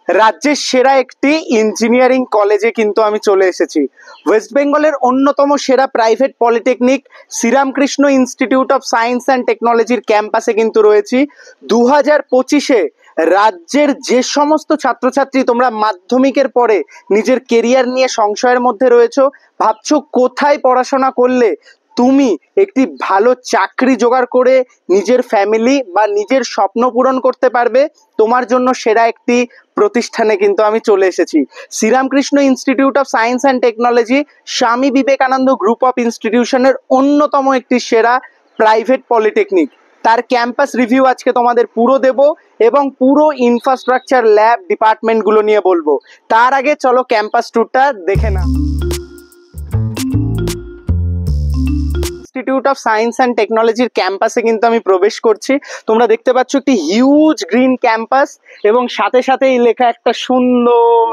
রাজ্যের সেরা একটি ইঞ্জিনিয়ারিং কলেজে কিন্তু আমি চলে এসেছি। ওয়েস্ট বেঙ্গলের অন্যতম সেরা private polytechnic Sriramakrishna institute of science and টেকনোলজির ক্যাম্পাসে কিন্তু রয়েছি। 2025-এ রাজ্যের যে সমস্ত ছাত্রছাত্রী তোমরা মাধ্যমিকের পরে নিজের কেরিয়ার নিয়ে সংশয়ের মধ্যে রয়েছো, ভাবছো কোথায় পড়াশোনা করলে তুমি একটি ভালো চাকরি জোগাড় করে নিজের ফ্যামিলি বা নিজের স্বপ্ন পূরণ করতে পারবে, তোমার জন্য সেরা একটি প্রতিষ্ঠানে কিন্তু আমি চলে এসেছি। Sriramakrishna institute of science and technology Swami Vivekananda group of ইনস্টিটিউশনের অন্যতম একটি সেরা প্রাইভেট পলিটেকনিক। তার ক্যাম্পাস রিভিউ আজকে তোমাদের পুরো দেব এবং পুরো ইনফ্রাস্ট্রাকচার, ল্যাব, ডিপার্টমেন্টগুলো নিয়ে বলবো। তার আগে চলো ক্যাম্পাস ট্যুরটা দেখে নাও। ইনস্টিটিউট অফ সায়েন্স অ্যান্ড টেকনোলজির ক্যাম্পাসে কিন্তু আমি প্রবেশ করছি। তোমরা দেখতে পাচ্ছ একটি হিউজ গ্রিন ক্যাম্পাস এবং সাথে সাথেই লেখা একটা সুন্দর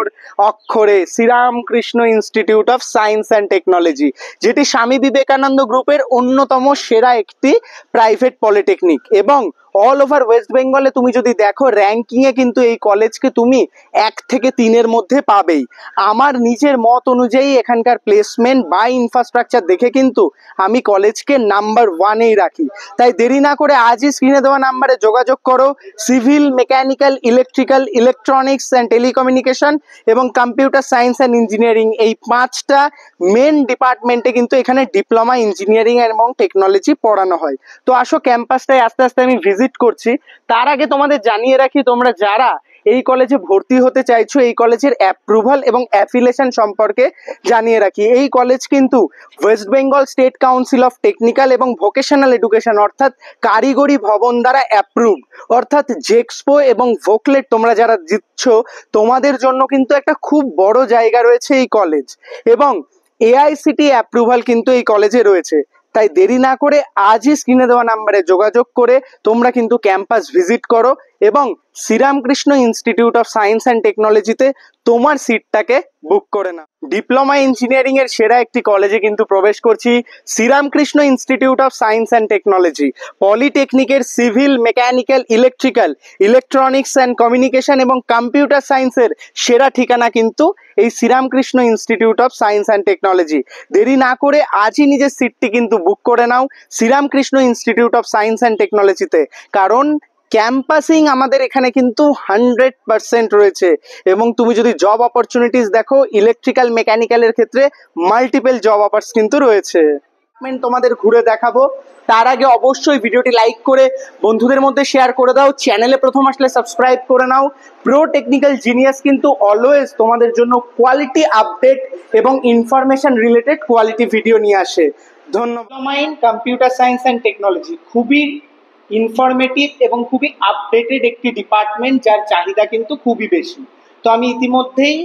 অক্ষরে Sriramakrishna institute of science and technology, যেটি স্বামী বিবেকানন্দ গ্রুপের অন্যতম সেরা একটি প্রাইভেট পলিটেকনিক। এবং অল ওভার ওয়েস্ট বেঙ্গলে তুমি যদি দেখো র্যাঙ্কিংয়ে কিন্তু এই কলেজকে তুমি 1 থেকে 3-এর মধ্যে পাবেই। আমার নিজের মত অনুযায়ী এখানকার প্লেসমেন্ট বা ইনফ্রাস্ট্রাকচার দেখে কিন্তু আমি কলেজকে নাম্বার 1-এই রাখি। তাই দেরি না করে আজই স্ক্রিনে দেওয়া নাম্বারে যোগাযোগ করো। Civil, mechanical, electrical, electronics and telecommunication এবং কম্পিউটার সায়েন্স অ্যান্ড ইঞ্জিনিয়ারিং, এই 5টা মেন ডিপার্টমেন্টে কিন্তু এখানে ডিপ্লোমা ইঞ্জিনিয়ারিং এবং টেকনোলজি পড়ানো হয়। তো আসো ক্যাম্পাসটায় আস্তে আস্তে আমি ভিজিট করছি। তার আগে তোমাদের জানিয়ে রাখি, তোমরা যারা এই কলেজে ভর্তি হতে চাইছো, এই কলেজের অ্যাপ্রুভাল এবং অ্যাফিলিয়েশন সম্পর্কে জানিয়ে রাখি। এই কলেজ কিন্তু West Bengal state council of technical এবং ভোকেশনাল এডুকেশন অর্থাৎ কারিগরি ভবন দ্বারা অ্যাপ্রুভড। অর্থাৎ জেক্সপো এবং ভোকলেট তোমরা যারা জিতছ, তোমাদের জন্য কিন্তু একটা খুব বড় জায়গা রয়েছে এই কলেজ। এবং এআইসিটি অ্যাপ্রুভাল কিন্তু এই কলেজে রয়েছে। তাই দেরি না করে আজই স্ক্রিনে দেওয়া নাম্বারে যোগাযোগ করে তোমরা কিন্তু ক্যাম্পাস ভিজিট করো এবং Sriramakrishna institute of science and টেকনোলজিতে তোমার সিটটাকে বুক করে নাও। ডিপ্লোমা ইঞ্জিনিয়ারিং এর সেরা একটি কলেজে কিন্তু প্রবেশ করছি, Sri Ramakrishna institute of science and technology. পলিটেকনিকের civil, mechanical, electrical, electronics and communication এবং কম্পিউটার সায়েন্সের সেরা ঠিকানা কিন্তু এই Sri Ramakrishna institute of science and technology. দেরি না করে আজই নিজের সিটটি কিন্তু বুক করে নাও Sri Ramakrishna institute of science and টেকনোলজিতে। কারণ ক্যাম্পাসিং আমাদের এখানে কিন্তু 100% রয়েছে। এবং তুমি যদি জব অপরচুনিটিস দেখো, ইলেকট্রিক্যাল, মেকানিক্যালের ক্ষেত্রে মাল্টিপল জব অফার্স কিন্তু রয়েছে। তোমাদের ঘুরে দেখাবো। তার আগে অবশ্যই ভিডিওটি লাইক করে বন্ধুদের মধ্যে শেয়ার করে দাও। চ্যানেলে প্রথম আসলে সাবস্ক্রাইব করে নাও। প্রো টেকনিক্যাল জিনিয়াস কিন্তু অলওয়েজ তোমাদের জন্য কোয়ালিটি আপডেট এবং ইনফরমেশন রিলেটেড কোয়ালিটি ভিডিও নিয়ে আসে। ধন্যবাদ। কম্পিউটার সায়েন্স অ্যান্ড টেকনোলজি খুবই ইনফরমেটিভ এবং খুবই আপডেটেড একটি ডিপার্টমেন্ট, যার চাহিদা কিন্তু খুবই বেশি। তো আমি ইতিমধ্যেই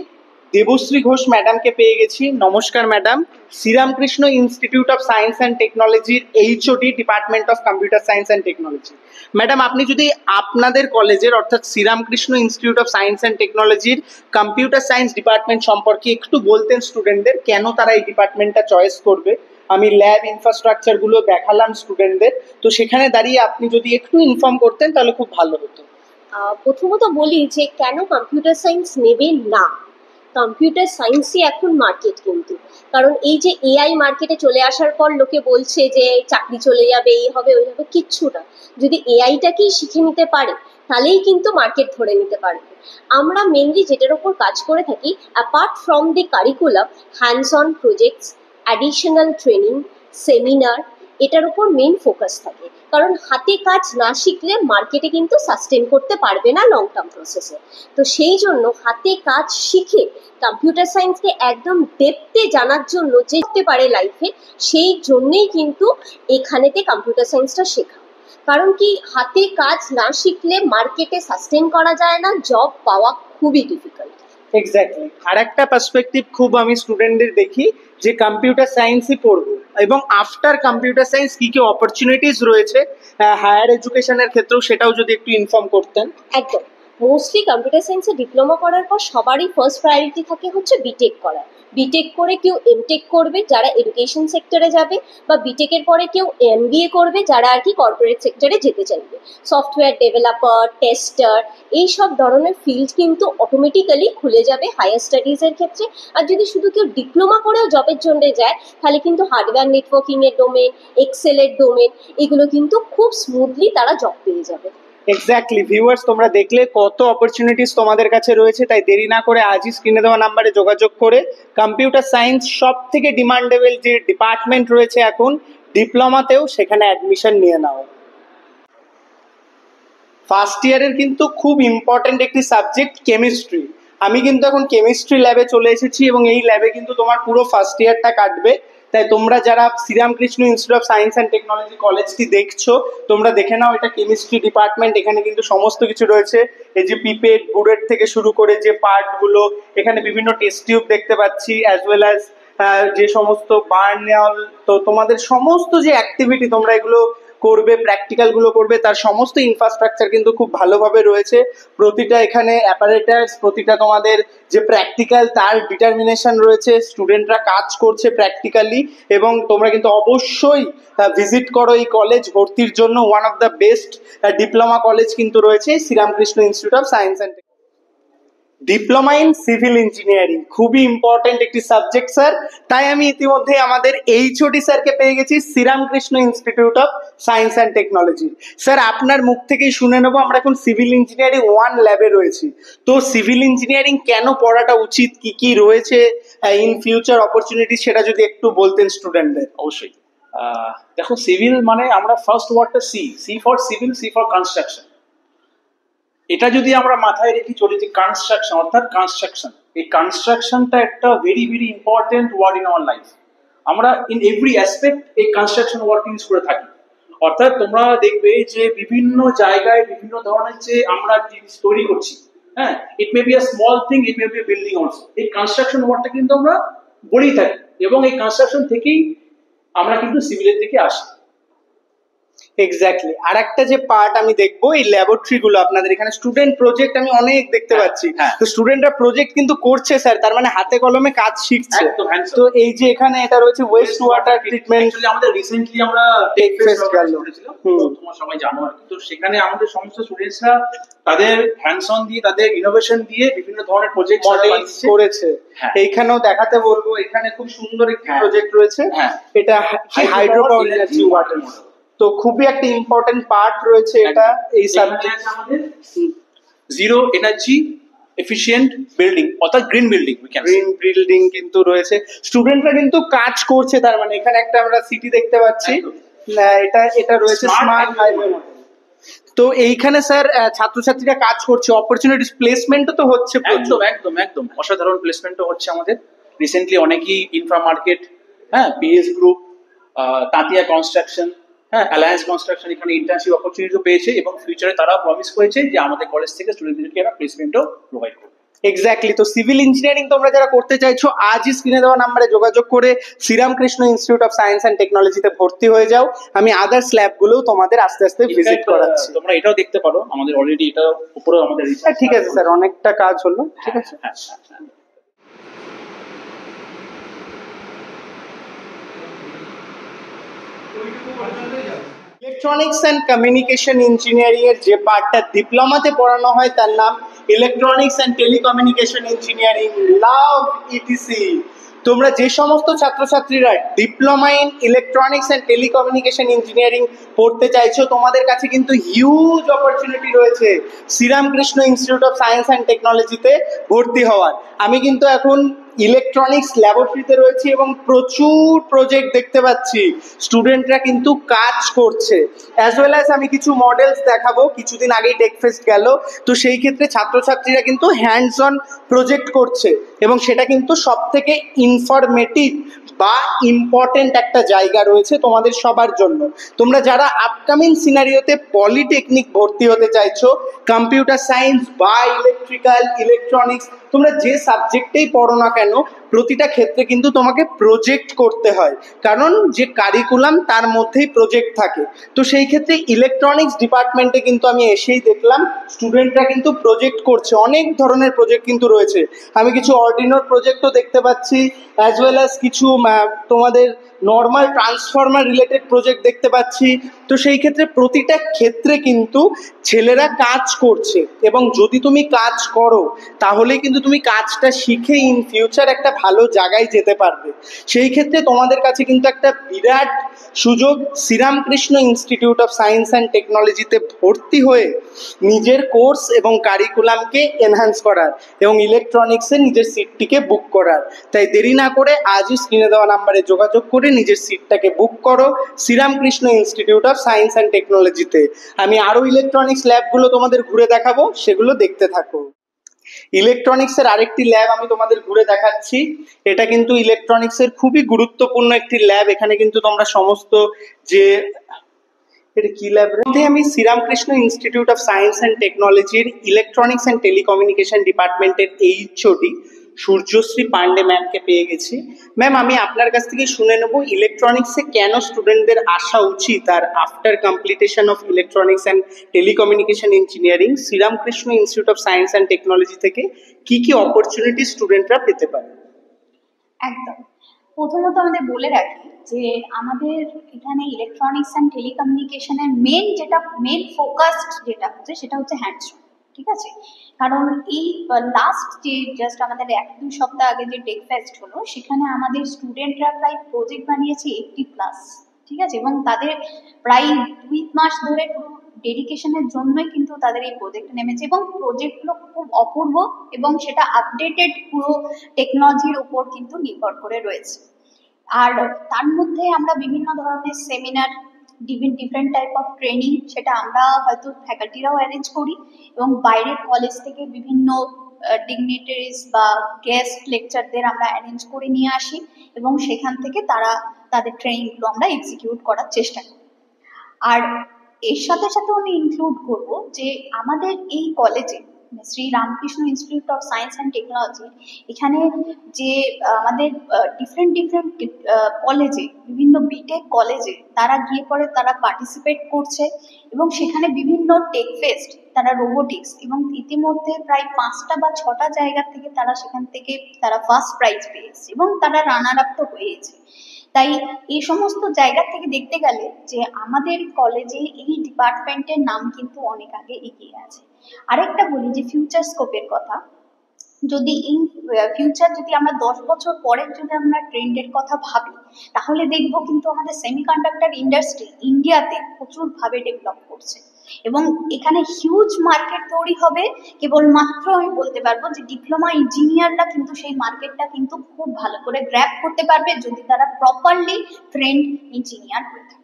দেবশ্রী ঘোষ ম্যাডামকে পেয়ে গেছি। নমস্কার madam. Sri Ramakrishna institute of science and টেকনোলজির HOD, department of computer science and technology. Madam, আপনি যদি আপনাদের কলেজের অর্থাৎ Sri Ramakrishna institute of science and টেকনোলজির কম্পিউটার সায়েন্স ডিপার্টমেন্ট সম্পর্কে একটু বলতেন স্টুডেন্টদের, কেন তারা এই ডিপার্টমেন্টটা চয়েস করবে। আমি ল্যাব ইনফ্রাস্ট্রাকচারগুলো দেখালাম স্টুডেন্টদের, তো সেখানে দাঁড়িয়ে আপনি যদি একটু ইনফর্ম করতেন তাহলে খুব ভালো হতো। প্রথমত বলি যে কেন কম্পিউটার সায়েন্স নেবে না। কম্পিউটার সায়েন্সই এখন মার্কেট কিন্তু, কারণ এই যে এআই মার্কেটে চলে আসার পর লোকে বলছে যে চাকরি চলে যাবে, এই হবে ওই হবে, কিচ্ছু না। যদি এআইটাকেই শিখে নিতে পারে তাহলেই কিন্তু মার্কেট ধরে নিতে পারবে। আমরা মেনলি যেটার ওপর কাজ করে থাকি, apart from the curriculum, hands on projects, additional training, seminar, এটার উপর মেন ফোকাস থাকে। কারণ হাতে কাজ না শিখলে মার্কেটে কিন্তু সাস্টেন করতে পারবে না লং টার্ম প্রসেসে। তো সেই জন্য হাতে কাজ শিখে কম্পিউটার সায়েন্সকে একদম ডেপথে জানার জন্য যে হতে পারে লাইফে, সেই জন্যেই কিন্তু এখানেতে কম্পিউটার সায়েন্সটা শেখা। কারণ কি, হাতে কাজ না শিখলে মার্কেটে সাস্টেন করা যায় না, জব পাওয়া খুবই ডিফিকাল্ট। এক্স্যাক্টলি। আর একটা পার্সপেক্টিভ খুব আমি স্টুডেন্টদের দেখি যে কম্পিউটার সায়েন্সই পড়বো এবং আফটার কম্পিউটার সায়েন্স কি কি অপরচুনিটিস রয়েছে হায়ার এডুকেশনের ক্ষেত্রেও, সেটাও যদি একটু ইনফর্ম করতেন। একদম। মোস্টলি কম্পিউটার সায়েন্সে ডিপ্লোমা করার পর সবারই ফার্স্ট প্রায়োরিটি থাকে হচ্ছে বিটেক করা। বিটেক করে কেউ এমটেক করবে যারা এডুকেশন সেক্টরে যাবে, বা বিটেকের পরে কেউ এমবিএ করবে যারা আর কি কর্পোরেট সেক্টরে যেতে চাইবে। সফটওয়্যার ডেভেলপার, টেস্টার, এই সব ধরনের ফিল্ড কিন্তু অটোমেটিক্যালি খুলে যাবে হায়ার স্টাডিজের ক্ষেত্রে। আর যদি শুধু কেউ ডিপ্লোমা করেও জবের জন্য যায় তাহলে কিন্তু হার্ডওয়্যার নেটওয়ার্কিংয়ের ডোমেন, এক্সেলের ডোমেন, এগুলো কিন্তু খুব স্মুথলি তারা জব পেয়ে যাবে। এক্স্যাক্টলি ভিউয়ার্স, তোমরা দেখলে কত অপরচুনিটিস তোমাদের কাছে রয়েছে, তাই দেরি না করে আজই স্ক্রিনে দেওয়া নাম্বারে যোগাযোগ করে কম্পিউটার সায়েন্স সব থেকে ডিমান্ডেবল যে ডিপার্টমেন্ট রয়েছে এখন ডিপ্লোমাতেও, সেখানে অ্যাডমিশন নিয়ে নাও। ফার্স্ট ইয়ারের কিন্তু খুব ইম্পর্টেন্ট একটি সাবজেক্ট কেমিস্ট্রি। আমি কিন্তু এখন কেমিস্ট্রি ল্যাবে চলে এসেছি এবং এই ল্যাবে কিন্তু তোমার পুরো ফার্স্ট ইয়ারটা কাটবে। তাই তোমরা যারা Sriramakrishna institute of science and technology কলেজটি দেখছো, তোমরা দেখে নাও, এটা কেমিস্ট্রি ডিপার্টমেন্ট। এখানে কিন্তু সমস্ত কিছু রয়েছে, এই যে পিপেট, বুলেট থেকে শুরু করে যে পার্টগুলো, এখানে বিভিন্ন টেস্ট টিউব দেখতে পাচ্ছি, অ্যাজ ওয়েল অ্যাজ যে সমস্ত বার্নাল, তো তোমাদের সমস্ত যে অ্যাক্টিভিটি তোমরা এগুলো করবে, প্র্যাকটিক্যালগুলো করবে, তার সমস্ত ইনফ্রাস্ট্রাকচার কিন্তু খুব ভালোভাবে রয়েছে। প্রতিটা এখানে অ্যাপারেটাস, প্রতিটা তোমাদের যে প্র্যাকটিক্যাল তার ডিটারমিনেশন রয়েছে, স্টুডেন্টরা কাজ করছে প্র্যাকটিক্যালি। এবং তোমরা কিন্তু অবশ্যই ভিজিট করো এই কলেজ ভর্তির জন্য। One of the best diploma college কিন্তু রয়েছে Sriramakrishna institute of science and diploma in civil engineering. খুবই ইম্পর্টেন্ট একটি সাবজেক্ট স্যার, তাই আমি ইতিমধ্যে আমাদের এইচওডি স্যারকে পেয়ে গেছি Sri Ramakrishna institute of science and technology. Sir, আপনার মুখ থেকেই শুনে নেবো, আমরা এখন সিভিল ইঞ্জিনিয়ারিং 1 ল্যাবে রয়েছি, তো সিভিল ইঞ্জিনিয়ারিং কেন পড়াটা উচিত, কি কি রয়েছে ইন ফিউচার অপরচুনিটি, সেটা যদি একটু বলতেন স্টুডেন্টদের। অবশ্যই। দেখো, সিভিল মানে আমরা ফার্স্ট ওয়ার্ডটা C for civil, C for construction. এটা যদি আমরা মাথায় রেখে চলি যে কনস্ট্রাকশন অর্থাৎ কনস্ট্রাকশন, এই কনস্ট্রাকশনটা একটা very very important word in our life. আমরা ইন এভরি অ্যাসপেক্ট এই কনস্ট্রাকশন ওয়ার্ড ইউজ করে থাকি। অর্থাৎ তোমরা দেখবে যে বিভিন্ন জায়গায় বিভিন্ন ধরনের যে আমরা জিনিস তৈরি করছি, হ্যাঁ, it may be a small thing, it may be a building also. এই কনস্ট্রাকশন ওয়ার্ডটা কিন্তু আমরা বলেই থাকি, এবং এই কনস্ট্রাকশন থেকেই আমরা কিন্তু সিভিলের দিকে আসি। এক্স্যাক্টলি। আর একটা যে পার্ট আমি দেখবো, এই ল্যাবরেটরি গুলো আপনাদের এখানে স্টুডেন্ট প্রজেক্ট আমি অনেক দেখতে পাচ্ছি। তো স্টুডেন্টরা প্রজেক্ট কিন্তু করছে স্যার, তার মানে হাতে কলমে কাজ শিখছে। তো এই যে এখানে এটা রয়েছে ওয়েস্ট ওয়াটার ট্রিটমেন্ট, আমাদের রিসেন্টলি আমরা টেক ফেস্ট করেছিলাম, তোমরা সবাই জানো আর কি। তো সেখানে আমাদের সমস্ত স্টুডেন্টসরা তাদের হ্যান্ডস অন দিয়ে, তাদের ইনোভেশন দিয়ে বিভিন্ন ধরনের প্রজেক্ট করেছে। এইখানেও দেখাতে বলবো, এখানে খুব সুন্দর একটি প্রজেক্ট রয়েছে, এটা হাইড্রোপাওয়ার এনার্জি ওয়াটার। তো খুবই একটা ইম্পর্টেন্ট পার্ট রয়েছে এটা এই সাবজেক্ট আমাদের। জিরো এনার্জি এফিশিয়েন্ট বিল্ডিং অর্থাৎ গ্রিন বিল্ডিং, গ্রিন বিল্ডিং কিন্তু রয়েছে। স্টুডেন্টরা কিন্তু কাজ করছে, তার মানে এখানে একটা আমরা সিটি দেখতে পাচ্ছি, এটা রয়েছে স্মার্ট হাইওয়ে মডেল। তো এইখানে স্যার ছাত্রছাত্রীরা কাজ করছে, অপরচুনিটিস প্লেসমেন্টও তো হচ্ছে। একদম একদম একদম অসাধারণ প্লেসমেন্টও হচ্ছে আমাদের। রিসেন্টলি অনেকেই ইনফ্রা মার্কেট, হ্যাঁ, পিএস গ্রুপ, তাঁতিয়া কনস্ট্রাকশন, হ্যাঁ, অ্যালায়েন্স কনস্ট্রাকশন এখানে ইন্টার্নশিপ অপরচুনিটিও পেয়েছে, এবং ফিউচারে তারা প্রমিস করেছে যে আমাদের কলেজ থেকে স্টুডেন্টদেরকে এরা প্লেসমেন্টও প্রোভাইড করবে। এক্স্যাক্টলি। তো সিভিল ইঞ্জিনিয়ারিং তোমরা যারা করতে চাইছো, আজই স্ক্রিনে দেওয়া নাম্বারে যোগাযোগ করে Sriramakrishna institute of science and টেকনোলজিতে ভর্তি হয়ে যাও। আমি আদার্স ল্যাবগুলোও তোমাদের আস্তে আস্তে ভিজিট করাচ্ছি। তোমরা এটাও দেখতে পারো, আমাদের অলরেডি এটা উপরে আমাদের। ঠিক আছে স্যার, অনেকটা কাজ হলো, ঠিক আছে। ইলেকট্রনিক্স অ্যান্ড কমিউনিকেশন ইঞ্জিনিয়ারিং এর যে পার্টটা ডিপ্লোমাতে পড়ানো হয় তার নাম ইলেকট্রনিক্স অ্যান্ড টেলিকমিউনিকেশন ইঞ্জিনিয়ারিং, লাভ ইটিসি। তোমরা যে সমস্ত ছাত্রছাত্রীরা diploma in electronics and telecommunication engineering পড়তে চাইছো, তোমাদের কাছে কিন্তু হিউজ অপরচুনিটি রয়েছে Sriramakrishna institute of science and টেকনোলজিতে ভর্তি হওয়ার। আমি কিন্তু এখন ইলেকট্রনিক্স ল্যাবরেটরিতে রয়েছি এবং প্রচুর প্রজেক্ট দেখতে পাচ্ছি, স্টুডেন্টরা কিন্তু কাজ করছে। অ্যাজ ওয়েল অ্যাজ আমি কিছু মডেলস দেখাবো, কিছুদিন আগেই টেক ফেস্ট গেল, তো সেই ক্ষেত্রে ছাত্রছাত্রীরা কিন্তু হ্যান্ডস অন প্রজেক্ট করছে, এবং সেটা কিন্তু সব থেকে ইনফরমেটিভ বা ইম্পর্টেন্ট একটা জায়গা রয়েছে তোমাদের সবার জন্য। তোমরা যারা আপকামিং সিনারিওতে পলিটেকনিক ভর্তি হতে চাইছো, কম্পিউটার সায়েন্স বা ইলেকট্রিক্যাল, ইলেকট্রনিক্স, তোমরা যে সাবজেক্টেই পড়ো না কেন, কেন, প্রতিটা ক্ষেত্রে কিন্তু তোমাকে প্রজেক্ট করতে হয়, কারণ যে কারিকুলাম তার মধ্যেই প্রজেক্ট থাকে। তো সেই ক্ষেত্রে ইলেকট্রনিক্স ডিপার্টমেন্টে কিন্তু আমি এসেই দেখলাম স্টুডেন্টরা কিন্তু প্রজেক্ট করছে, অনেক ধরনের প্রজেক্ট কিন্তু রয়েছে। আমি কিছু অর্ডিনোর প্রজেক্টও দেখতে পাচ্ছি, অ্যাজ ওয়েল অ্যাজ কিছু তোমাদের নর্মাল ট্রান্সফরমার রিলেটেড প্রজেক্ট দেখতে পাচ্ছি। তো সেই ক্ষেত্রে প্রতিটা ক্ষেত্রে কিন্তু ছেলেরা কাজ করছে, এবং যদি তুমি কাজ করো তাহলে কিন্তু তুমি কাজটা শিখে ইন ফিউচার একটা ভালো জায়গায় যেতে পারবে। সেই ক্ষেত্রে তোমাদের কাছে কিন্তু একটা বিরাট সুযোগ Sriramakrishna institute of science and টেকনোলজিতে ভর্তি হয়ে নিজের কোর্স এবং কারিকুলামকে এনহ্যান্স করার এবং ইলেকট্রনিক্সে নিজের সিটটিকে বুক করার। তাই দেরি না করে আজই স্ক্রিনে দেওয়া নাম্বারে যোগাযোগ করে নিজের সিটটাকে বুক করো Sriramakrishna institute of science and টেকনোলজিতে। আমি আরও ইলেকট্রনিক্স ল্যাবগুলো তোমাদের ঘুরে দেখাবো, সেগুলো দেখতে থাকো। ইলেকট্রনিক্সের আরেকটি ল্যাব আমি তোমাদের ঘুরে দেখাচ্ছি। এটা কিন্তু ইলেকট্রনিক্সের খুবই গুরুত্বপূর্ণ একটি ল্যাব। এখানে কিন্তু তোমরা সমস্ত যে এটা কি ল্যাব রে, আমি Sriramakrishna institute of science and টেকনোলজির ইলেকট্রনিক্স অ্যান্ড টেলিকমিউনিকেশন ডিপার্টমেন্টের এইচওডি সূর্যশ্রী পান্ডে ম্যামকে পেয়ে গেছি। ম্যাম, আমি আপনার কাছ থেকে শুনে নেব ইলেকট্রনিক্সে কেন স্টুডেন্টদের আসা উচিত, আর after completion of electronics and telecommunication engineering Sri Ramakrishna institute of science and technology থেকে কি কি অপরচুনিটি স্টুডেন্টরা পেতে পারে। একদম। প্রথমত আমাদের বলে রাখি যে আমাদের এখানে ইলেকট্রনিক্স অ্যান্ড টেলিকমিউনিকেশনের মেন ফোকাসড যেটা হচ্ছে সেটা হচ্ছে হ্যান্ডস অন, ঠিক আছে। কারণ এই লাস্ট যে জাস্ট আমাদের 1-2 সপ্তাহ আগে যে টেক ফেস্ট হলো, সেখানে আমাদের স্টুডেন্টরা প্রায় প্রজেক্ট বানিয়েছে 80+, ঠিক আছে, এবং তাদের প্রায় 2 মাস ধরে পুরো ডেডিকেশনের জন্যই কিন্তু তাদের এই প্রজেক্টে নেমেছে, এবং প্রজেক্টগুলো খুব অপূর্ব এবং সেটা আপডেটেড পুরো টেকনোলজির উপর কিন্তু নির্ভর করে রয়েছে। আর তার মধ্যে আমরা বিভিন্ন ধরনের seminar, different type of training, সেটা আমরা হয়তো ফ্যাকাল্টিরাও অ্যারেঞ্জ করি, এবং বাইরের কলেজ থেকে বিভিন্ন ডিগনিটারিজ বা গেস্ট লেকচারদের আমরা অ্যারেঞ্জ করে নিয়ে আসি, এবং সেখান থেকে তাদের ট্রেনিংগুলো আমরা এক্সিকিউট করার চেষ্টা করি। আর এর সাথে সাথে আমি ইনক্লুড করব যে আমাদের এই কলেজে Shri Ramakrishna institute of science and technology, এখানে যে আমাদের ডিফারেন্ট কলেজে, বিভিন্ন বিটেক কলেজে তারা গিয়ে পরে তারা পার্টিসিপেট করছে, এবং সেখানে বিভিন্ন টেক ফেস্ট, তারা রোবোটিক্স, এবং ইতিমধ্যে প্রায় 5টা বা 6টা জায়গা থেকে সেখান থেকে ফার্স্ট প্রাইজ পেয়েছে, এবং তারা রানার আপ তো হয়েছে। তাই এই সমস্ত জায়গা থেকে দেখতে গেলে যে আমাদের কলেজে এই ডিপার্টমেন্টের নাম কিন্তু অনেক আগে এগিয়ে আছে। আরেকটা বলি যে ফিউচার স্কোপের কথা, যদি ইন ফিউচার যদি আমরা 10 বছর পরের যদি আমরা ট্রেন্ডের কথা ভাবি, তাহলে দেখবো কিন্তু আমাদের সেমিকন্ডাক্টর ইন্ডাস্ট্রি ইন্ডিয়াতে প্রচুরভাবে ডেভেলপ করছে, এবং এখানে হিউজ মার্কেট তৈরি হবে। কেবলমাত্র আমি বলতে পারবো যে ডিপ্লোমা ইঞ্জিনিয়াররা কিন্তু সেই মার্কেটটা কিন্তু খুব ভালো করে গ্র্যাব করতে পারবে, যদি তারা প্রপারলি ট্রেন্ড ইঞ্জিনিয়ার হয়ে থাকে।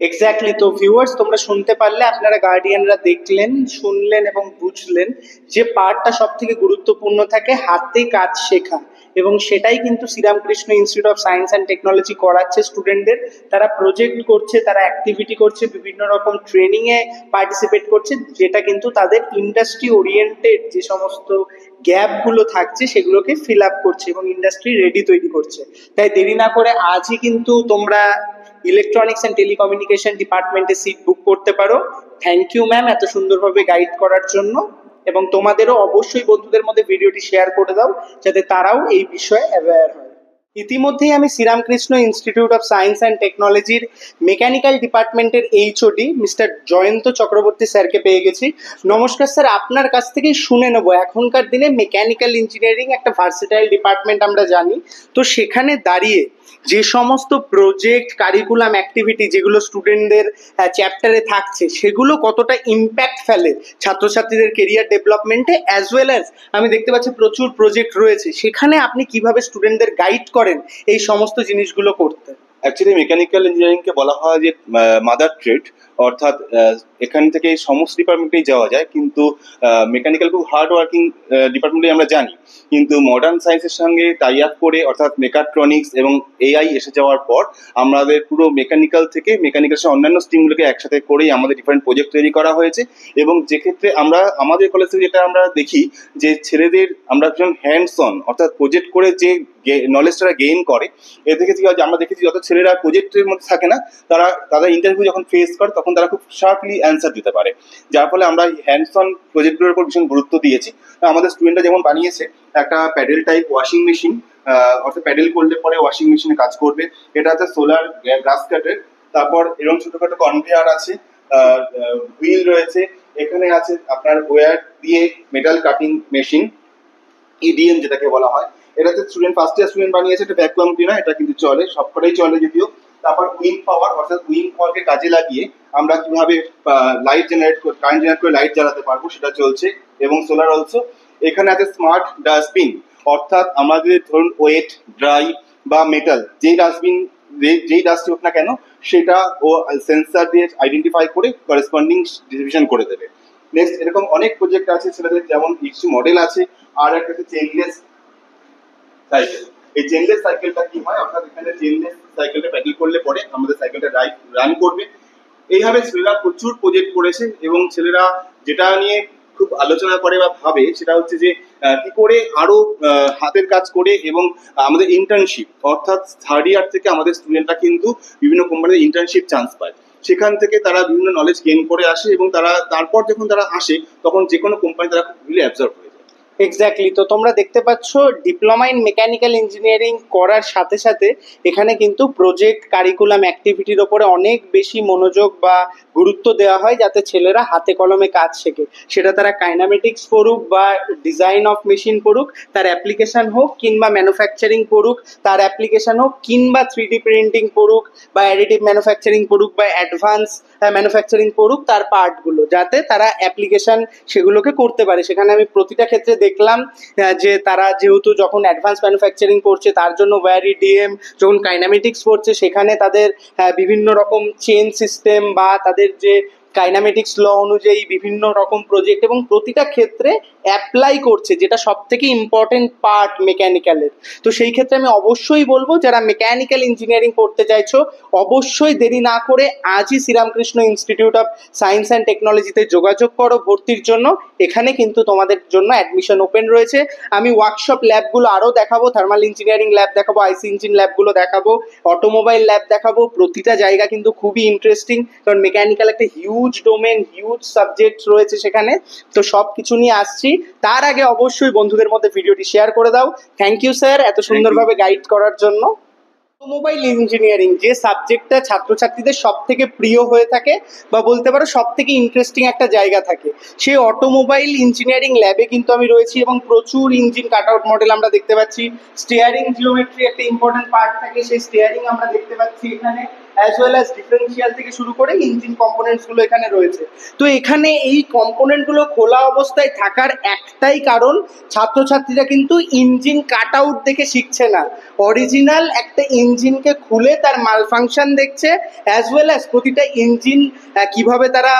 এক্স্যাক্টলি। তো ভিউয়ার্স, তোমরা শুনতে পারলে, আপনারা গার্ডিয়ানরা দেখলেন, শুনলেন এবং বুঝলেন যে পার্টটা সব থেকে গুরুত্বপূর্ণ থাকে হাতে কাজ শেখা, এবং সেটাই কিন্তু Sriramakrishna institute of science and technology করাচ্ছে স্টুডেন্টদের। তারা প্রজেক্ট করছে, তারা অ্যাক্টিভিটি করছে, বিভিন্ন রকম ট্রেনিংয়ে পার্টিসিপেট করছে, যেটা কিন্তু তাদের ইন্ডাস্ট্রি ওরিয়েন্টেড যে সমস্ত গ্যাপগুলো থাকছে সেগুলোকে ফিল আপ করছে এবং ইন্ডাস্ট্রি রেডি তৈরি করছে। তাই দেরি না করে আজই কিন্তু তোমরা ইলেকট্রনিক্স অ্যান্ড টেলিকমিউনিকেশন ডিপার্টমেন্টে সিট বুক করতে পারো। থ্যাংক ইউ ম্যাম, এত সুন্দরভাবে গাইড করার জন্য, এবং তোমাদেরও অবশ্যই বন্ধুদের মধ্যে ভিডিওটি শেয়ার করে দাও যাতে তারাও এই বিষয়ে অ্যাওয়্যার হয়। ইতিমধ্যেই আমি Sriramakrishna institute of science and টেকনোলজির মেকানিক্যাল ডিপার্টমেন্টের এইচওডি মিস্টার জয়ন্ত চক্রবর্তী স্যারকে পেয়ে গেছি। নমস্কার স্যার, আপনার কাছ থেকেই শুনে নেব, এখনকার দিনে মেকানিক্যাল ইঞ্জিনিয়ারিং একটা ভার্সেটাইল ডিপার্টমেন্ট আমরা জানি, তো সেখানে দাঁড়িয়ে যে সমস্ত প্রজেক্ট, কারিকুলাম অ্যাক্টিভিটি যেগুলো স্টুডেন্টদের চ্যাপ্টারে থাকছে, সেগুলো কতটা ইম্প্যাক্ট ফেলে ছাত্রছাত্রীদের কেরিয়ার ডেভেলপমেন্টে, অ্যাজ ওয়েল অ্যাজ আমি দেখতে পাচ্ছি প্রচুর প্রজেক্ট রয়েছে, সেখানে আপনি কিভাবে স্টুডেন্টদের গাইড করেন এই সমস্ত জিনিসগুলো করতে? অ্যাকচুয়ালি মেকানিক্যাল ইঞ্জিনিয়ারিংকে বলা হয় যে মাদার ট্রেড, অর্থাৎ এখান থেকে সমস্ত ডিপার্টমেন্টেই যাওয়া যায়, কিন্তু মেকানিক্যাল খুব হার্ড ওয়ার্কিং ডিপার্টমেন্টে আমরা জানি, কিন্তু মডার্ন সায়েন্সের সঙ্গে টাই আপ করে অর্থাৎ মেকাট্রনিক্স এবং এআই এসে যাওয়ার পর আমাদের পুরো মেকানিক্যাল থেকে মেকানিক্যাল অন্যান্য স্ট্রিমগুলোকে একসাথে করেই আমাদের ডিফারেন্ট প্রজেক্ট তৈরি করা হয়েছে। এবং যে ক্ষেত্রে আমরা আমাদের কলেজ থেকে যেটা আমরা দেখি যে ছেলেদের আমরা একজন হ্যান্ডস অন অর্থাৎ প্রজেক্ট করে যে নলেজটা গেইন করে, এ থেকে কি হয় যে আমরা দেখেছি যত ছেলেরা প্রজেক্টের মধ্যে থাকে না, তাদের ইন্টারভিউ যখন ফেস করে তখন তারা খুব শার্পলি অ্যান্সার দিতে পারে, যার ফলে আমরা হ্যান্ডস অন প্রজেক্টগুলোর উপর ভীষণ গুরুত্ব দিয়েছি। আমাদের স্টুডেন্টরা যেমন বানিয়েছে একটা প্যাডেল টাইপ ওয়াশিং মেশিন, অর্থাৎ প্যাডেল করলে পরে ওয়াশিং মেশিনে কাজ করবে, এটা হচ্ছে সোলার গ্রাস কাটের। তারপর এরকম ছোটখাটো কনভেয়ার আছে, হুইল রয়েছে, এখানে আছে আপনার ওয়্যার দিয়ে মেটাল কাটিং মেশিন, ইডিএম যেটাকে বলা হয়। এটাতে স্টুডেন্ট ফার্স্ট ইয়ার স্টুডেন্ট বানিয়েছে, এটা ভ্যাকুয়াম ক্লিনার, এটা কিন্তু চলে, সবকটাই চলে যদিও। তারপর উইন্ড পাওয়ার, অর্থাৎ উইন্ড পাওয়ারকে কাজে লাগিয়ে আমরা কিভাবে লাইট কারেন্ট জেনারেট করে লাইট জ্বালাতে পারবো সেটা চলছে, এবং সোলার অলসো। এখানে আছে স্মার্ট ডাস্টবিন, অর্থাৎ আমাদের ধরুন ওয়েট, ড্রাই বা মেটাল যেই ডাস্টই হোক না কেন সেটা ও সেন্সার দিয়ে আইডেন্টিফাই করে করেসপন্ডিং ডিস্ট্রিবিউশন করে দেবে। নেক্সট এরকম অনেক প্রজেক্ট আছে ছেলেদের, যেমন কিছু মডেল আছে। আর একটা হচ্ছে চেইনলেস সাইকেল। এই চেইনলেস সাইকেলটা কি হয়, অর্থাৎ এখানে চেইনলেস সাইকেলটা প্যাডেল করলে পরে আমাদের সাইকেলটা রান করবে। এইভাবে ছেলেরা প্রচুর প্রজেক্ট করেছে, এবং ছেলেরা যেটা নিয়ে খুব আলোচনা করে বা ভাবে সেটা হচ্ছে যে কি করে আরো হাতের কাজ করে, এবং আমাদের ইন্টার্নশিপ, অর্থাৎ থার্ড ইয়ার থেকে আমাদের স্টুডেন্টরা কিন্তু বিভিন্ন কোম্পানিতে ইন্টার্নশিপ চান্স পায়, সেখান থেকে তারা বিভিন্ন নলেজ গেইন করে আসে, এবং তারপর যখন তারা আসে তখন যে কোনো কোম্পানি তারা খুব ইজিলি অ্যাবজর্ব হয়ে যায়। এক্স্যাক্টলি। তো তোমরা দেখতে পাচ্ছ ডিপ্লোমা ইন মেকানিক্যাল ইঞ্জিনিয়ারিং করার সাথে সাথে এখানে কিন্তু প্রজেক্ট কারিকুলাম অ্যাক্টিভিটির ওপরে অনেক বেশি মনোযোগ বা গুরুত্ব দেওয়া হয়, যাতে ছেলেরা হাতে কলমে কাজ শেখে। সেটা তারা কাইনামেটিক্স পড়ুক বা ডিজাইন অফ মেশিন পড়ুক, তার অ্যাপ্লিকেশন হোক, কিংবা ম্যানুফ্যাকচারিং পড়ুক তার অ্যাপ্লিকেশন হোক, কিংবা 3D প্রিন্টিং পড়ুক বা অ্যাডিটিভ ম্যানুফ্যাকচারিং পড়ুক বা অ্যাডভান্স ম্যানুফ্যাকচারিং পড়ুক, তার পার্টগুলো যাতে তারা অ্যাপ্লিকেশন সেগুলোকে করতে পারে। সেখানে আমি প্রতিটা ক্ষেত্রে দেখলাম যে তারা যেহেতু যখন অ্যাডভান্স ম্যানুফ্যাকচারিং করছে তার জন্য ওয়্যারি ডিএম, যখন কাইনামেটিক্স পড়ছে সেখানে তাদের বিভিন্ন রকম চেন সিস্টেম বা তাদের যে কাইনামেটিক্স ল অনুযায়ী বিভিন্ন রকম প্রজেক্ট, এবং প্রতিটা ক্ষেত্রে অ্যাপ্লাই করছে, যেটা সব থেকে ইম্পর্টেন্ট পার্ট মেকানিক্যালের। তো সেই ক্ষেত্রে আমি অবশ্যই বলবো যারা মেকানিক্যাল ইঞ্জিনিয়ারিং করতে চাইছো অবশ্যই দেরি না করে আজই Sriramakrishna institute of science and টেকনোলজিতে যোগাযোগ করো ভর্তির জন্য। এখানে কিন্তু তোমাদের জন্য অ্যাডমিশন ওপেন রয়েছে। আমি ওয়ার্কশপ ল্যাবগুলো আরও দেখাবো, থার্মাল ইঞ্জিনিয়ারিং ল্যাব দেখাবো, আইসি ইঞ্জিন ল্যাবগুলো দেখাবো, অটোমোবাইল ল্যাব দেখাবো। প্রতিটা জায়গা কিন্তু খুবই ইন্টারেস্টিং, কারণ মেকানিক্যাল একটা হিউজ ডোমেন, হিউজ সাবজেক্ট রয়েছে সেখানে। তো সব কিছু নিয়ে আসছি, তার আগে অবশ্যই বন্ধুদের মধ্যে ভিডিওটি শেয়ার করে দাও। থ্যাংক ইউ স্যার এত সুন্দরভাবে গাইড করার জন্য। অটোমোবাইল ইঞ্জিনিয়ারিং যে সাবজেক্টটা ছাত্রছাত্রীদের সব থেকে প্রিয় হয়ে থাকে বা বলতে পারো সব থেকে ইন্টারেস্টিং একটা জায়গা থাকে, সেই অটোমোবাইল ইঞ্জিনিয়ারিং ল্যাবে কিন্তু আমি রয়েছি, এবং প্রচুর ইঞ্জিন কাট আউট মডেল আমরা দেখতে পাচ্ছি। স্টিয়ারিং জিওমেট্রি একটা ইম্পর্টেন্ট পার্ট থাকে, সেই স্টিয়ারিং আমরা দেখতে পাচ্ছি এখানে, অ্যাজ ওয়েল অ্যাজ ডিফারেন্সিয়াল থেকে শুরু করে ইঞ্জিন কম্পোনেন্টসগুলো এখানে রয়েছে। তো এখানে এই কম্পোনেন্টগুলো খোলা অবস্থায় থাকার একটাই কারণ, ছাত্রছাত্রীরা কিন্তু ইঞ্জিন কাট আউট দেখে শিখছে না, অরিজিনাল একটা ইঞ্জিনকে খুলে তার মাল ফাংশন দেখছে, অ্যাজ ওয়েল অ্যাজ প্রতিটা ইঞ্জিন কিভাবে তারা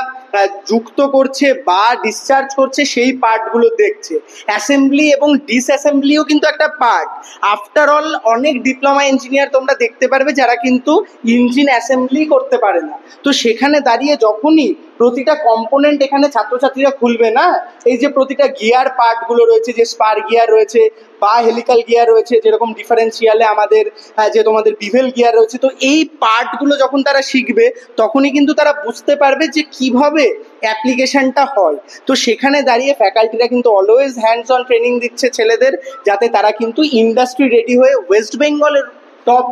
যুক্ত করছে বা ডিসচার্জ করছে সেই পার্টগুলো দেখছে। অ্যাসেম্বলি এবং ডিসঅ্যাসেম্বলিও কিন্তু একটা পার্ট। আফটার অল অনেক ডিপ্লোমা ইঞ্জিনিয়ার তোমরা দেখতে পারবে যারা কিন্তু ইঞ্জিন অ্যাসেম্বলি করতে পারে না। তো সেখানে দাঁড়িয়ে যখনই প্রতিটা কম্পোনেন্ট এখানে ছাত্রছাত্রীরা খুলবে না, এই যে প্রতিটা গিয়ার পার্টগুলো রয়েছে, যে স্পার গিয়ার রয়েছে বা হেলিক্যাল গিয়ার রয়েছে, যেরকম ডিফারেন্সিয়ালে আমাদের যে তোমাদের বিভেল গিয়ার রয়েছে, তো এই পার্টগুলো যখন তারা শিখবে তখনই কিন্তু তারা বুঝতে পারবে যে কিভাবে অ্যাপ্লিকেশনটা হয়। তো সেখানে দাঁড়িয়ে ফ্যাকাল্টিরা কিন্তু অলওয়েজ হ্যান্ডস অন ট্রেনিং দিচ্ছে ছেলেদের, যাতে তারা কিন্তু ইন্ডাস্ট্রি রেডি হয়ে ওয়েস্ট বেঙ্গলের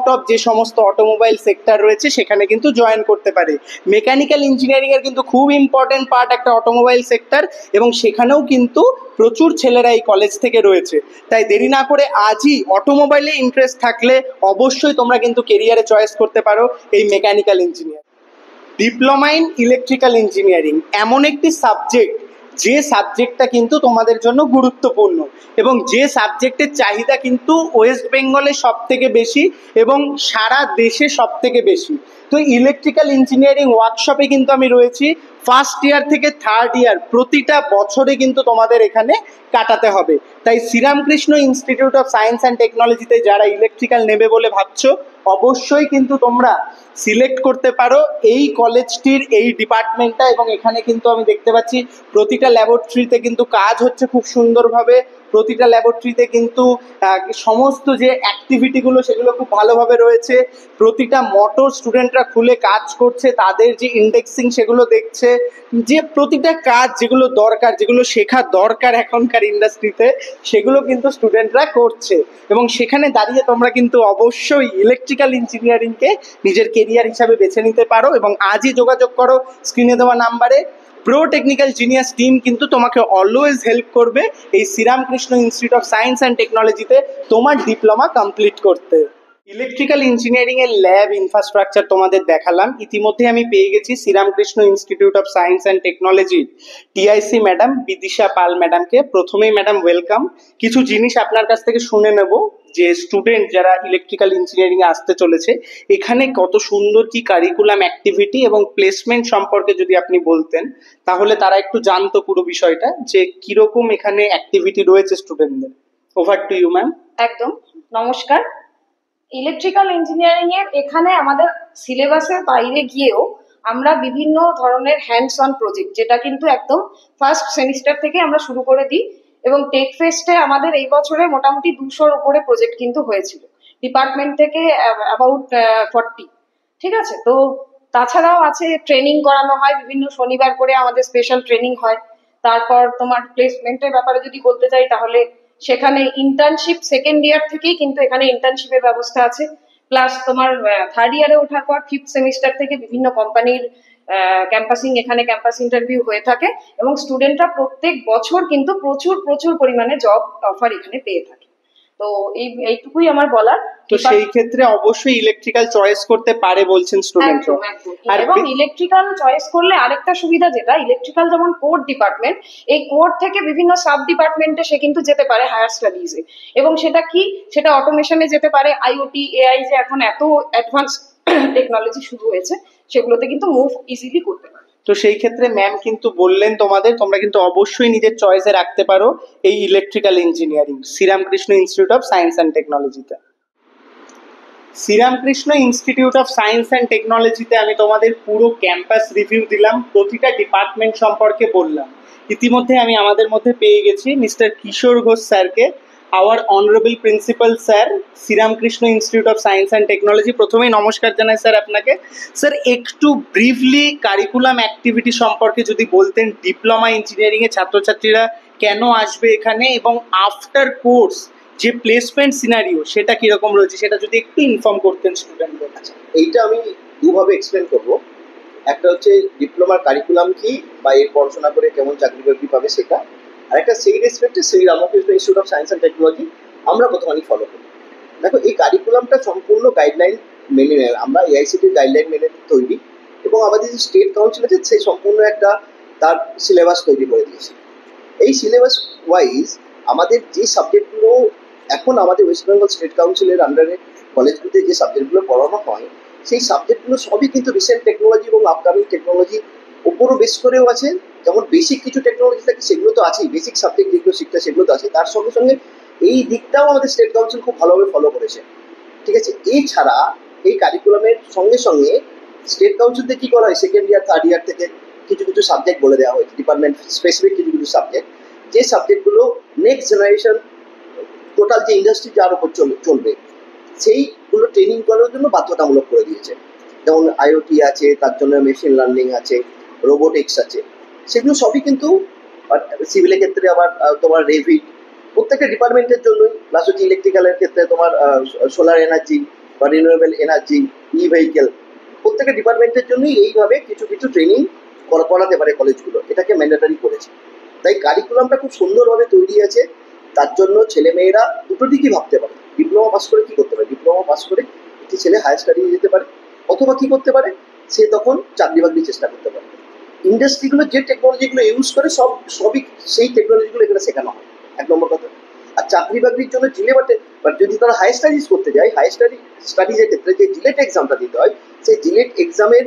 টপ যে সমস্ত অটোমোবাইল সেক্টর রয়েছে সেখানে কিন্তু জয়েন করতে পারে। মেকানিক্যাল ইঞ্জিনিয়ারিংয়ের কিন্তু খুব ইম্পর্টেন্ট পার্ট একটা অটোমোবাইল সেক্টর, এবং সেখানেও কিন্তু প্রচুর ছেলেরা এই কলেজ থেকে রয়েছে। তাই দেরি না করে আজই অটোমোবাইলে ইন্টারেস্ট থাকলে অবশ্যই তোমরা কিন্তু কেরিয়ারে চয়েস করতে পারো এই mechanical engineering. Diploma in electrical engineering এমন একটি সাবজেক্ট যে সাবজেক্টটা কিন্তু তোমাদের জন্য গুরুত্বপূর্ণ এবং যে সাবজেক্টের চাহিদা কিন্তু ওয়েস্ট বেঙ্গলে সব থেকে বেশি এবং সারা দেশে সব থেকে বেশি। তো ইলেকট্রিক্যাল ইঞ্জিনিয়ারিং ওয়ার্কশপে কিন্তু আমি রয়েছি ফার্স্ট ইয়ার থেকে থার্ড ইয়ার, প্রতিটা বছরে কিন্তু তোমাদের এখানে কাটাতে হবে। তাই Sriramakrishna institute of science and টেকনোলজিতে যারা ইলেকট্রিক্যাল নেবে বলে ভাবছো, অবশ্যই কিন্তু তোমরা সিলেক্ট করতে পারো এই কলেজটির এই ডিপার্টমেন্টটা। এবং এখানে কিন্তু আমি দেখতে পাচ্ছি প্রতিটা ল্যাবরেটরিতে কিন্তু কাজ হচ্ছে খুব সুন্দরভাবে, প্রতিটা ল্যাবরেটরিতে কিন্তু সমস্ত যে অ্যাক্টিভিটিগুলো সেগুলো খুব ভালোভাবে রয়েছে, প্রতিটা মোটর স্টুডেন্টরা খুলে কাজ করছে, তাদের যে ইন্ডেক্সিং সেগুলো দেখছে, যে প্রতিটা কাজ যেগুলো দরকার, যেগুলো শেখা দরকার এখনকার ইন্ডাস্ট্রিতে, সেগুলো কিন্তু স্টুডেন্টরা করছে। এবং সেখানে দাঁড়িয়ে তোমরা কিন্তু অবশ্যই ইলেকট্রিক্যাল ইঞ্জিনিয়ারিংকে নিজের কেরিয়ার হিসাবে বেছে নিতে পারো এবং আজই যোগাযোগ করো স্ক্রিনে দেওয়া নাম্বারে। প্রো টেকনিক্যাল জিনিয়াস টিম কিন্তু তোমাকে অলওয়েজ হেল্প করবে এই Sri Ramakrishna institute of science and টেকনোলজিতে তোমার ডিপ্লোমা কমপ্লিট করতে। ইলেকট্রিক্যাল ইঞ্জিনিয়ারিং এর ল্যাব ইনফ্রাস্ট্রাকচার তোমাদের দেখালাম। ইতিমধ্যে আমি পেয়ে গেছি Sri Ramakrishna institute of science and technology TIC madam Bidisha Pal ম্যাডামকে। প্রথমেই ম্যাডাম ওয়েলকাম। কিছু জিনিস আপনার কাছ থেকে শুনে নেব যে স্টুডেন্ট যারা ইলেকট্রিক্যাল ইঞ্জিনিয়ারিং এ আসতে চলেছে এখানে কত সুন্দর কি কারিকুলাম অ্যাক্টিভিটি এবং প্লেসমেন্ট সম্পর্কে যদি আপনি বলতেন তাহলে তারা একটু জানতো পুরো বিষয়টা যে কিরকম এখানে অ্যাক্টিভিটি রয়েছে স্টুডেন্টদের। Over to you ma'am. একদম, নমস্কার। ইলেকট্রিক্যাল ইঞ্জিনিয়ারিং এর এখানে আমাদের সিলেবাসের বাইরে গিয়েও আমরা বিভিন্ন ধরনের হ্যান্ডস অন প্রজেক্ট, যেটা কিন্তু একদম ফার্স্ট সেমিস্টার থেকে আমরা শুরু করে দিই এবং টেক ফেস্টে আমাদের এই বছরে মোটামুটি 200-র উপরে প্রজেক্ট কিন্তু হয়েছিল ডিপার্টমেন্ট থেকে, অ্যাবাউট 40। ঠিক আছে, তো তাছাড়াও আছে ট্রেনিং করানো হয় বিভিন্ন শনিবার করে, আমাদের স্পেশাল ট্রেনিং হয়। তারপর তোমার প্লেসমেন্টের ব্যাপারে যদি বলতে চাই তাহলে সেখানে ইন্টার্নশিপ সেকেন্ড ইয়ার থেকেই কিন্তু এখানে ইন্টার্নশিপের ব্যবস্থা আছে। প্লাস তোমার থার্ড ইয়ারে ওঠার পর ফিফথ সেমিস্টার থেকে বিভিন্ন কোম্পানির ক্যাম্পাসিং, এখানে ক্যাম্পাস ইন্টারভিউ হয়ে থাকে এবং স্টুডেন্টরা প্রত্যেক বছর কিন্তু প্রচুর প্রচুর পরিমাণে জব অফার এখানে পেয়ে থাকে। তো এইটুকুই আমার বলার। তো সেই ক্ষেত্রে অবশ্যই ইলেকট্রিক্যাল চয়েস করতে পারে বলছেন স্টুডেন্টরা। আর এবং ইলেকট্রিক্যাল চয়েস করলে আরেকটা সুবিধা, যেটা ইলেকট্রিক্যাল যেমন কোর ডিপার্টমেন্ট, এই কোর থেকে বিভিন্ন সাব ডিপার্টমেন্টে সে কিন্তু যেতে পারে হায়ার স্টাডিজে। এবং সেটা কি, সেটা অটোমেশনে যেতে পারে, আইওটি এআই যে এখন এত অ্যাডভান্স টেকনোলজি শুরু হয়েছে সেগুলোতে কিন্তু মুভ ইজিলি করতে পারে। তো সেই ক্ষেত্রে ম্যাম কিন্তু বললেন তোমাদের, তোমরা কিন্তু অবশ্যই নিজের চয়েসে রাখতে পারো এই electrical engineering Sri Ramakrishna institute of science and টেকনোলজিতে। Sri Ramakrishna institute of science and টেকনোলজিতে আমি তোমাদের পুরো ক্যাম্পাস রিভিউ দিলাম, প্রতিটা ডিপার্টমেন্ট সম্পর্কে বললাম। ইতিমধ্যে আমি আমাদের মধ্যে পেয়ে গেছি মিস্টার কিশোর ঘোষ স্যারকে, our honourable principal sir, Sriramakrishna institute of science and technology. প্রথমেই নমস্কার জানাই স্যার আপনাকে। স্যার একটু ব্রিফলি কারিকুলাম অ্যাক্টিভিটি সম্পর্কে যদি বলতেন, ডিপ্লোমা ইঞ্জিনিয়ারিংয়ে ছাত্রছাত্রীরা কেন আসবে এখানে এবং আফটার কোর্স যে প্লেসমেন্ট সিনারিও সেটা কিরকম রয়েছে সেটা যদি একটু ইনফর্ম করতেন স্টুডেন্টদের। আচ্ছা, এইটা আমি দুভাবে এক্সপ্লেন করব। একটা হচ্ছে ডিপ্লোমার কারিকুলাম কি বা এর পড়াশোনা করে কেমন চাকরি বাকরি পাবে সেটা, আর একটা সেই রেসপেক্টে Sri Ramakrishna institute of science and technology আমরা কতখানি ফলো করি। দেখো, এই কারিকুলামটা সম্পূর্ণ গাইডলাইন মেনে নেয়, আমরা এআইসিটির গাইডলাইন মেনে তৈরি এবং আমাদের যে স্টেট কাউন্সিল আছে সেই সম্পূর্ণ একটা তার সিলেবাস তৈরি করে দিয়েছে। এই সিলেবাস ওয়াইজ আমাদের যে সাবজেক্টগুলো এখন আমাদের ওয়েস্ট বেঙ্গল স্টেট কাউন্সিলের আন্ডারে কলেজগুলোতে যে সাবজেক্টগুলো পড়ানো হয় সেই সাবজেক্টগুলো সবই কিন্তু রিসেন্ট টেকনোলজি এবং আপকামিং টেকনোলজি উপরও বেস করেও আছে। যেমন বেসিক কিছু টেকনোলজি থাকে সেগুলো তো আছেই, বেসিক সাবজেক্ট যেগুলো শিখতে সেগুলো তো আছে, তার সঙ্গে সঙ্গে এই দিকটাও আমাদের স্টেট কাউন্সিল খুব ভালোভাবে ফলো করেছে। ঠিক আছে, এছাড়া এই কারিকুলামের সঙ্গে সঙ্গে স্টেট কাউন্সিলতে কী করা হয়, সেকেন্ড ইয়ার থার্ড ইয়ার থেকে কিছু কিছু সাবজেক্ট বলে দেওয়া হয়েছে, ডিপার্টমেন্ট স্পেসিফিক কিছু কিছু সাবজেক্ট, যে সাবজেক্টগুলো নেক্সট জেনারেশন টোটাল যে ইন্ডাস্ট্রি যার উপর চলবে সেইগুলো ট্রেনিং করার জন্য বাধ্যতামূলক করে দিয়েছে। যেমন আইওটি আছে, তার জন্য মেশিন লার্নিং আছে, রোবোটিক্স আছে, সেগুলো সবই কিন্তু সিভিলের ক্ষেত্রে আবার তোমার রেভিট, প্রত্যেকটা ডিপার্টমেন্টের জন্যই। প্লাস হচ্ছে ইলেকট্রিক্যালের ক্ষেত্রে তোমার সোলার এনার্জি বা রিনিউয়েবল এনার্জি, ই ভেহিকেল, প্রত্যেকটা ডিপার্টমেন্টের জন্যই এইভাবে কিছু কিছু ট্রেনিং করাতে পারে কলেজগুলো, এটাকে ম্যান্ডেটরি করেছে। তাই কারিকুলামটা খুব সুন্দরভাবে তৈরি আছে। তার জন্য ছেলেমেয়েরা দুটো দিকই ভাবতে পারে। ডিপ্লোমা পাস করে কী করতে পারে, ডিপ্লোমা পাস করে একটি ছেলে হায়ার স্টাডিজে যেতে পারে, অথবা কী করতে পারে, সে তখন চাকরি বাকরির চেষ্টা করতে পারে। ইন্ডাস্ট্রিগুলো যে টেকনোলজিগুলো ইউজ করে সবই সেই টেকনোলজিগুলো এখানে শেখানো হয়, 1 নম্বর কথা। আর চাকরি বাকরির জন্য বাট যদি তারা হায়ার স্টাডিজ করতে যায়, হায়ার স্টাডিজের ক্ষেত্রে যে জিলেট এক্সামটা দিতে হয়, সেই জিলেট এক্সামের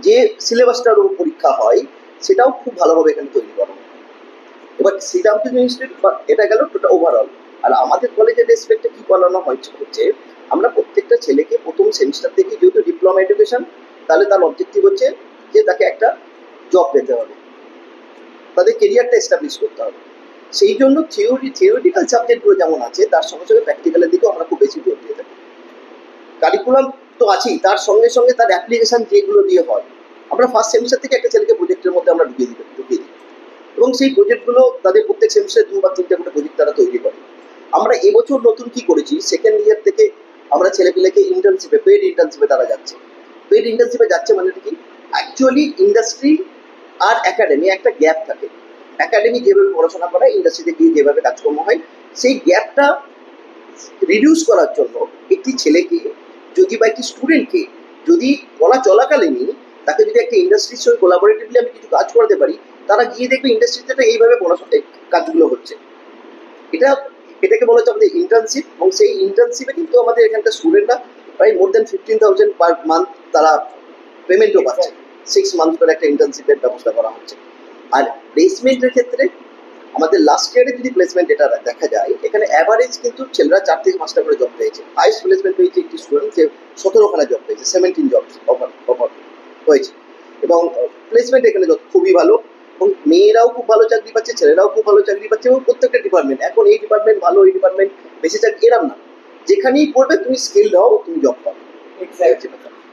যে সিলেবাসটার পরীক্ষা হয় সেটাও খুব ভালোভাবে এখানে তৈরি করা হয়। এবার শ্রীরামকৃষ্ণ ইনস্টিটিউট বা এটা গেল টোটাল ওভারঅল। আর আমাদের কলেজের রেসপেক্টে কি করানো হচ্ছে, আমরা প্রত্যেকটা ছেলেকে প্রথম সেমিস্টার থেকে, যেহেতু ডিপ্লোমা এডুকেশন, তাহলে তার অবজেক্টিভ হচ্ছে যে তাকে একটা জব পেতে হবে, তাদের কেরিয়ারটা এস্টাবলিশ করতে হবে। সেই জন্য থিওরিটিক্যাল সাবজেক্টগুলো যেমন আছে, তার সঙ্গে সঙ্গে প্র্যাকটিক্যালের দিকেও আমরা খুব বেশি জোর দিয়ে থাকি। কারিকুলাম তো আছেই, তার সঙ্গে সঙ্গে তার অ্যাপ্লিকেশন যেগুলো দিয়ে হয়, আমরা ফার্স্ট সেমিস্টার থেকে একটা ছেলেকে প্রজেক্টের মধ্যে আমরা ঢুকিয়ে দিই, এবং সেই প্রজেক্টগুলো তাদের প্রত্যেক সেমিস্টারে 2 বা 3টে করে প্রজেক্ট তারা তৈরি করে। আমরা এবছর নতুন কি করেছি, সেকেন্ড ইয়ার থেকে আমরা ছেলেপিলেকে ইন্টার্নশিপে, পেড ইন্টার্নশিপে তারা যাচ্ছে। পেড ইন্টার্নশিপে যাচ্ছে মানে কি, অ্যাকচুয়ালি ইন্ডাস্ট্রি আর একাডেমি একটা গ্যাপ থাকে। একাডেমি যেভাবে পড়াশোনা করায়, ইন্ডাস্ট্রিতে গিয়ে যেভাবে কাজকর্ম হয়, সেই গ্যাপটা রিডিউস করার জন্য একটি ছেলেকে যদি বা একটি স্টুডেন্টকে যদি পড়া চলাকালীনই তাকে যদি একটা ইন্ডাস্ট্রির সঙ্গে কোলাবোরেটিভলি আমি কিছু কাজ করতে পারি, তারা গিয়ে দেখবে ইন্ডাস্ট্রিতে এইভাবে পড়াশোনা কাজগুলো হচ্ছে। এটাকে বলা হচ্ছে আমাদের ইন্টার্নশিপ, এবং সেই ইন্টার্নশিপে কিন্তু আমাদের এখানকার স্টুডেন্টরা প্রায় মোর দ্যান 15,000 পার মান্থ তারা পেমেন্টও পাচ্ছে। 6 মান্থ করে একটা ইন্টার্নশিপের ব্যবস্থা করা হচ্ছে। আর প্লেসমেন্টের ক্ষেত্রে আমাদের লাস্ট ইয়ারে যদি প্লেসমেন্ট এটা দেখা যায়, এখানে অ্যাভারেজ কিন্তু ছেলেরা 4 থেকে 5টা করে জব পেয়েছে। হাইস্ট প্লেসমেন্ট পেয়েছে একটি স্টুডেন্ট, যে 17খানা জব পেয়েছে, 17 জব অফার হয়েছে। এবং প্লেসমেন্ট এখানে খুবই ভালো, এবং মেয়েরাও খুব ভালো চাকরি পাচ্ছে, ছেলেরাও খুব ভালো চাকরি পাচ্ছে, এবং প্রত্যেকটা ডিপার্টমেন্ট, এখন এই ডিপার্টমেন্ট ভালো, এই ডিপার্টমেন্ট বেশি চাকরি, এরম না, যেখানেই পড়বে তুমি স্কিল হও, তুমি জব পাবে।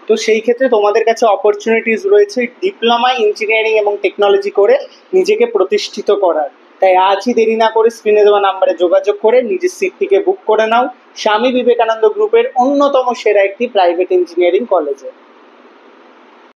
তো সেই ক্ষেত্রে তোমাদের কাছে অপরচুনিটিস রয়েছে ডিপ্লোমা ইঞ্জিনিয়ারিং এবং টেকনোলজি করে নিজেকে প্রতিষ্ঠিত করার। তাই আজই দেরি না করে স্ক্রিনে দেওয়া নাম্বারে যোগাযোগ করে নিজের সিটটিকে বুক করে নাও স্বামী বিবেকানন্দ গ্রুপের অন্যতম সেরা একটি প্রাইভেট ইঞ্জিনিয়ারিং কলেজে।